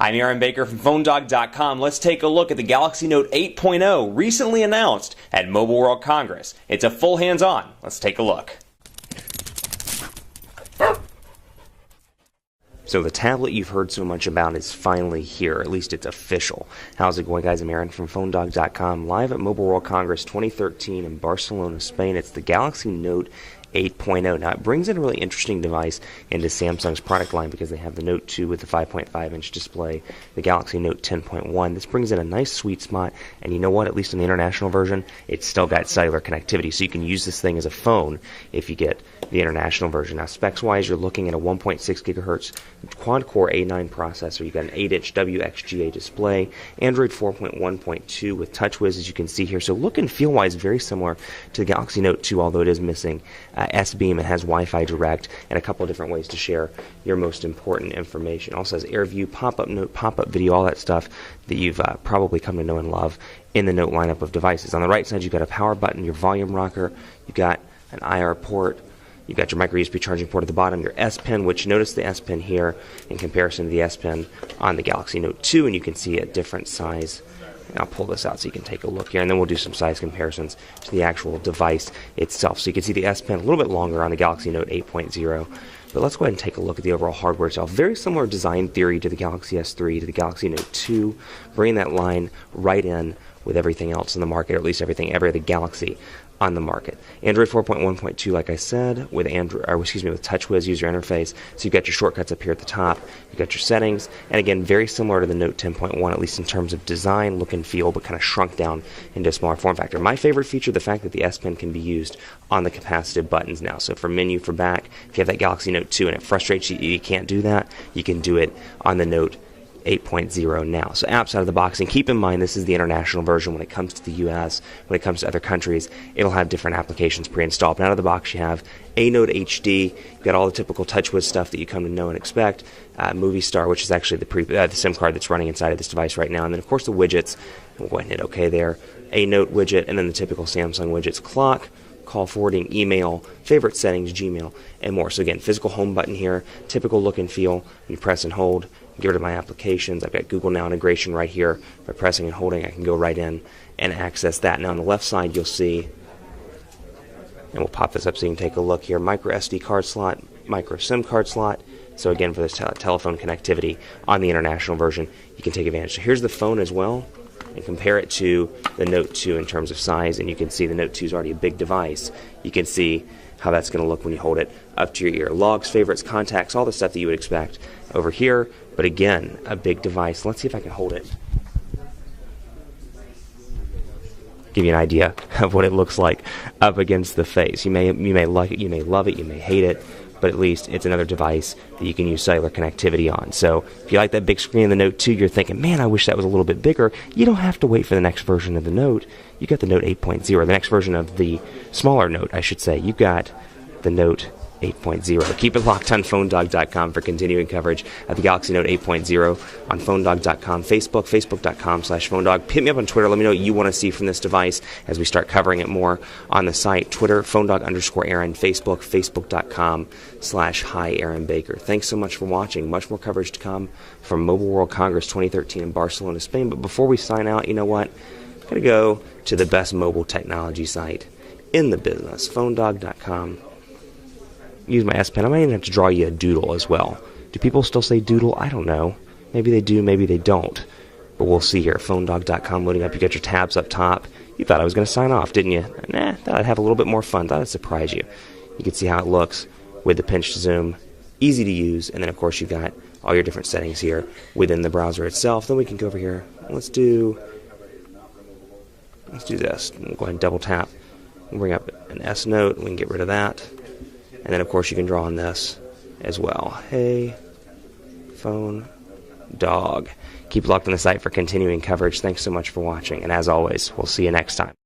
I'm Aaron Baker from PhoneDog.com. Let's take a look at the Galaxy Note 8.0, recently announced at Mobile World Congress. It's a full hands-on. Let's take a look. So the tablet you've heard so much about is finally here. At least it's official. How's it going, guys? I'm Aaron from PhoneDog.com, live at Mobile World Congress 2013 in Barcelona, Spain. It's the Galaxy Note 8.0. Now, it brings in a really interesting device into Samsung's product line because they have the Note 2 with the 5.5-inch display, the Galaxy Note 10.1. This brings in a nice sweet spot, and you know what? At least in the international version, it's still got cellular connectivity, so you can use this thing as a phone if you get the international version. Now, specs-wise, you're looking at a 1.6 gigahertz quad-core A9 processor. You've got an 8-inch WXGA display, Android 4.1.2 with TouchWiz, as you can see here. So look and feel-wise, very similar to the Galaxy Note 2, although it is missing S-Beam. It has Wi-Fi Direct and a couple of different ways to share your most important information. It also has AirView, pop-up note, pop-up video, all that stuff that you've probably come to know and love in the Note lineup of devices. On the right side, you've got a power button, your volume rocker, you've got an IR port, you've got your micro USB charging port at the bottom, your S Pen, which notice the S Pen here in comparison to the S Pen on the Galaxy Note 2, and you can see a different size. I'll pull this out so you can take a look here, and then we'll do some size comparisons to the actual device itself. So you can see the S Pen a little bit longer on the Galaxy Note 8.0. But let's go ahead and take a look at the overall hardware itself. Very similar design theory to the Galaxy S3, to the Galaxy Note 2, bringing that line right in with everything else in the market, or at least every other Galaxy on the market. Android 4.1.2, like I said, with TouchWiz user interface. So you've got your shortcuts up here at the top. You've got your settings, and again, very similar to the Note 10.1, at least in terms of design, look and feel, but kind of shrunk down into a smaller form factor. My favorite feature, the fact that the S Pen can be used on the capacitive buttons now. So for menu, for back, if you have that Galaxy Note 2 and it frustrates you, you can't do that, you can do it on the Note 8.0 now. So apps out of the box, and keep in mind this is the international version. When it comes to the US, when it comes to other countries, it'll have different applications pre-installed. But out of the box you have a Note HD, you've got all the typical TouchWiz stuff that you come to know and expect, Movie Star, which is actually the SIM card that's running inside of this device right now, and then of course the widgets. We'll go ahead and hit OK there, a Note widget, and then the typical Samsung widgets, clock, call forwarding, email, favorite settings, Gmail, and more. So again, physical home button here, typical look and feel. When you press and hold, get rid of my applications. I've got Google Now integration right here. By pressing and holding, I can go right in and access that. Now on the left side, you'll see, and we'll pop this up so you can take a look here, micro SD card slot, micro SIM card slot. So again, for this telephone connectivity on the international version, you can take advantage. So here's the phone as well, and compare it to the Note 2 in terms of size, and you can see the Note 2 is already a big device. You can see how that's going to look when you hold it up to your ear. Logs, favorites, contacts, all the stuff that you would expect over here, but again, a big device. Let's see if I can hold it. Give you an idea of what it looks like up against the face. You may like it, you may love it, you may hate it, but at least it's another device that you can use cellular connectivity on. So if you like that big screen in the Note 2, you're thinking, man, I wish that was a little bit bigger. You don't have to wait for the next version of the Note. You got the Note 8.0, the next version of the smaller Note, I should say. You got the Note 8.0. Keep it locked on PhoneDog.com for continuing coverage of the Galaxy Note 8.0 on PhoneDog.com, Facebook, Facebook.com/PhoneDog. Hit me up on Twitter. Let me know what you want to see from this device as we start covering it more on the site. Twitter, PhoneDog_Aaron, Facebook, Facebook.com/Hi Aaron Baker. Thanks so much for watching. Much more coverage to come from Mobile World Congress 2013 in Barcelona, Spain. But before we sign out, you know what? I'm going to go to the best mobile technology site in the business, PhoneDog.com. Use my S Pen. I might even have to draw you a doodle as well. Do people still say doodle? I don't know. Maybe they do, maybe they don't. But we'll see here. PhoneDog.com loading up. You got your tabs up top. You thought I was going to sign off, didn't you? Nah, thought I'd have a little bit more fun. Thought I'd surprise you. You can see how it looks with the pinch to zoom. Easy to use. And then, of course, you've got all your different settings here within the browser itself. Then we can go over here. Let's do this. We'll go ahead and double tap. We'll bring up an S Note. We can get rid of that. And then, of course, you can draw on this as well. Hey, phone, dog. Keep locked on the site for continuing coverage. Thanks so much for watching. And as always, we'll see you next time.